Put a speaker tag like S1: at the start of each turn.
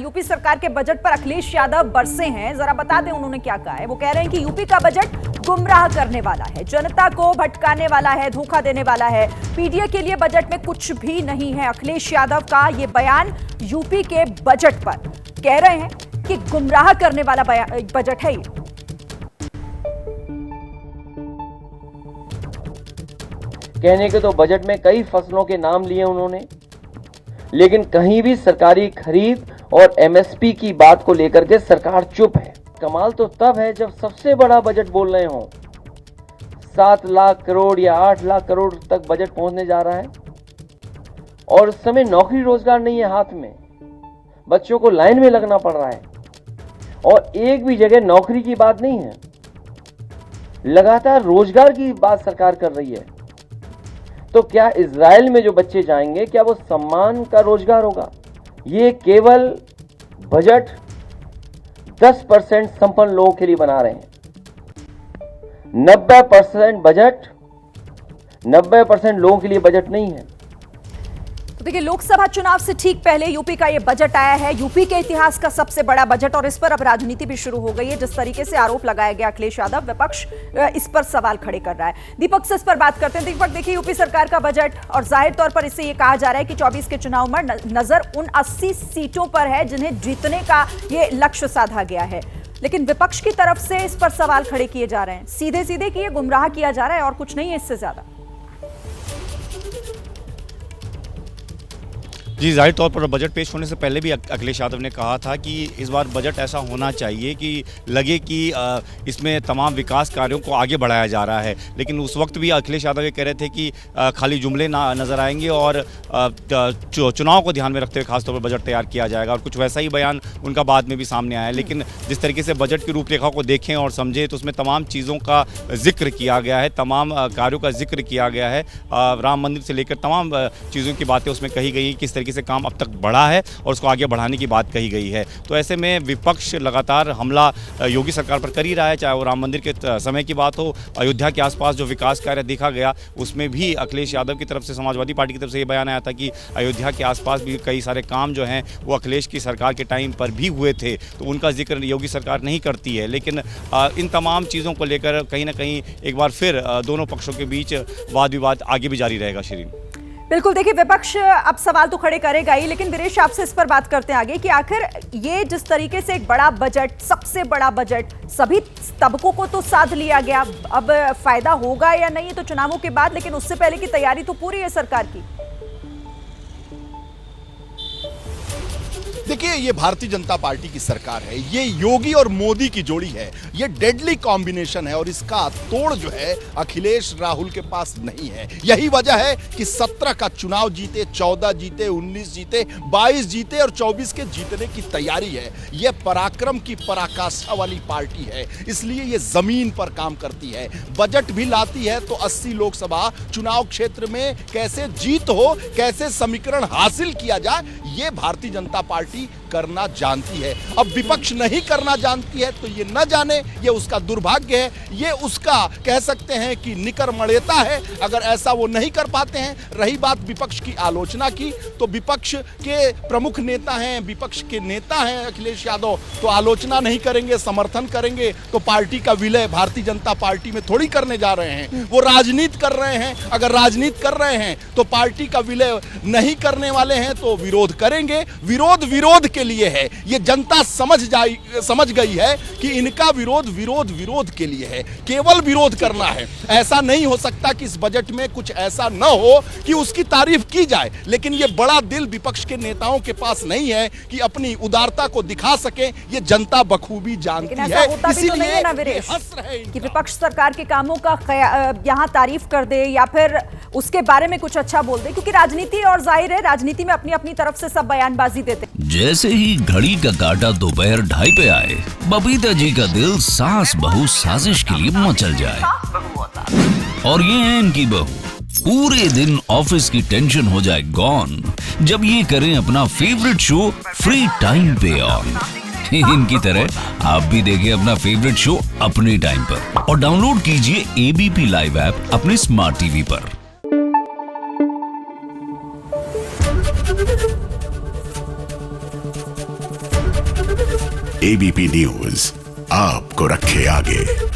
S1: UP सरकार के budget पर अखिलेश यादव बरसे हैं। जरा बता दें उन्होंने क्या कहा है। वो कह रहे हैं कि यूपी का बजट गुमराह करने वाला है, जनता को भटकाने वाला है, धोखा देने वाला है। पीडीए के लिए बजट में कुछ भी नहीं है। अखिलेश यादव का ये बयान यूपी के बजट पर कह रहे हैं कि गुमराह करने वाला बजट है ये।
S2: कहने के तो बजट में कई फसलों के नाम लिए उन्होंने, लेकिन कहीं भी सरकारी खरीद और एमएसपी की बात को लेकर के सरकार चुप है। कमाल तो तब है जब सबसे बड़ा बजट बोल रहे हो, 7 लाख करोड़ या 8 लाख करोड़ तक बजट पहुंचने जा रहा है, और उस समय नौकरी रोजगार नहीं है हाथ में, बच्चों को लाइन में लगना पड़ रहा है, और एक भी जगह नौकरी की बात नहीं है। लगातार रोजगार की बात सरकार कर रही है। तो क्या इजराइल में जो बच्चे जाएंगे, क्या वो सम्मान का रोजगार होगा? ये केवल बजट 10% संपन्न लोगों के लिए बना रहे हैं। 90% बजट 90% लोगों के लिए बजट नहीं है।
S1: तो देखिए, लोकसभा चुनाव से ठीक पहले यूपी का ये बजट आया है, यूपी के इतिहास का सबसे बड़ा बजट, और इस पर अब राजनीति भी शुरू हो गई है। जिस तरीके से आरोप लगाया गया अखिलेश यादव, विपक्ष इस पर सवाल खड़े कर रहा है। दीपक से इस पर बात करते हैं। दीपक, देखिए यूपी सरकार का बजट, और जाहिर तौर पर इससे ये कहा जा रहा है कि 24 के चुनाव में नजर उन 80 सीटों पर है जिन्हें जीतने का ये लक्ष्य साधा गया है, लेकिन विपक्ष की तरफ से इस पर सवाल खड़े किए जा रहे हैं सीधे सीधे कि ये गुमराह किया जा रहा है और कुछ नहीं है इससे ज्यादा।
S3: जी, जाहिर तौर पर बजट पेश होने से पहले भी अखिलेश यादव ने कहा था कि इस बार बजट ऐसा होना चाहिए कि लगे कि इसमें तमाम विकास कार्यों को आगे बढ़ाया जा रहा है। लेकिन उस वक्त भी अखिलेश यादव ये कह रहे थे कि खाली जुमले नज़र आएंगे और चुनाव को ध्यान में रखते हुए खासतौर पर बजट तैयार किया जाएगा, और कुछ वैसा ही बयान उनका बाद में भी सामने आया। लेकिन जिस तरीके से बजट की रूपरेखा को देखें और समझें तो उसमें तमाम चीज़ों का जिक्र किया गया है, तमाम कार्यों का जिक्र किया गया है। राम मंदिर से लेकर तमाम चीज़ों की बातें उसमें कही गई, किस तरीके से काम अब तक बढ़ा है और उसको आगे बढ़ाने की बात कही गई है। तो ऐसे में विपक्ष लगातार हमला योगी सरकार पर कर ही रहा है, चाहे वो राम मंदिर के समय की बात हो, अयोध्या के आसपास जो विकास कार्य देखा गया उसमें भी अखिलेश यादव की तरफ से, समाजवादी पार्टी की तरफ से ये बयान आया था कि अयोध्या के आसपास भी कई सारे काम जो हैं वो अखिलेश की सरकार के टाइम पर भी हुए थे, तो उनका जिक्र योगी सरकार नहीं करती है। लेकिन इन तमाम चीज़ों को लेकर कहीं ना कहीं एक बार फिर दोनों पक्षों के बीच वाद विवाद आगे भी जारी रहेगा। शिरीन,
S1: बिल्कुल, देखिए विपक्ष अब सवाल तो खड़े करेगा ही, लेकिन वीरेश आपसे इस पर बात करते हैं आगे कि आखिर ये जिस तरीके से एक बड़ा बजट, सबसे बड़ा बजट, सभी तबकों को तो साध लिया गया, अब फायदा होगा या नहीं तो चुनावों के बाद, लेकिन उससे पहले की तैयारी तो पूरी है सरकार की।
S4: देखिए, ये भारतीय जनता पार्टी की सरकार है, ये योगी और मोदी की जोड़ी है, ये डेडली कॉम्बिनेशन है, और इसका तोड़ जो है अखिलेश राहुल के पास नहीं है। यही वजह है कि 17 का चुनाव जीते, 14 जीते, 19 जीते, 22 जीते और 24 के जीतने की तैयारी है। ये पराक्रम की पराकाष्ठा वाली पार्टी है, इसलिए ये जमीन पर काम करती है, बजट भी लाती है। तो 80 लोकसभा चुनाव क्षेत्र में कैसे जीत हो, कैसे समीकरण हासिल किया जाए, ये भारतीय जनता पार्टी करना जानती है। अब विपक्ष नहीं करना जानती है तो ये न जाने, ये उसका दुर्भाग्य है, ये उसका कह सकते हैं कि निकर मड़ेता है अगर ऐसा वो नहीं कर पाते हैं। रही बात विपक्ष की आलोचना की, तो विपक्ष के प्रमुख नेता हैं, विपक्ष के नेता हैं अखिलेश यादव, तो आलोचना नहीं करेंगे, समर्थन करेंगे तो पार्टी का विलय भारतीय जनता पार्टी में थोड़ी करने जा रहे हैं। वो राजनीति कर रहे हैं, अगर राजनीति कर रहे हैं तो पार्टी का विलय नहीं करने वाले हैं तो विरोध करेंगे। विरोध विरोध के लिए है, ये जनता समझ गई है कि इनका विरोध के लिए है, केवल विरोध करना है। ऐसा नहीं हो सकता कि इस बजट में कुछ ऐसा न हो कि उसकी तारीफ की जाए, लेकिन ये बड़ा दिल विपक्ष के नेताओं के पास नहीं है कि अपनी उदारता को दिखा सके, ये जनता बखूबी जानती है। इसीलिए हंस रहे
S1: कि विपक्ष सरकार के कामों का यहाँ तारीफ कर दे या फिर उसके बारे में कुछ अच्छा बोल दे, क्योंकि राजनीति, और जाहिर है राजनीति में अपनी अपनी तरफ से सब बयानबाजी देते।
S5: जैसे ही घड़ी का काटा दोपहर 2:30 पे आए, बबीता जी का दिल सास बहू साजिश के लिए मचल जाए। और ये है इनकी बहू, पूरे दिन ऑफिस की टेंशन हो जाए गॉन जब ये करें अपना फेवरेट शो फ्री टाइम पे ऑन। इनकी तरह आप भी देखिए अपना फेवरेट शो अपने टाइम पर, और डाउनलोड कीजिए एबीपी लाइव ऐप अपने स्मार्ट टीवी पर।
S6: एबीपी न्यूज आपको रखे आगे।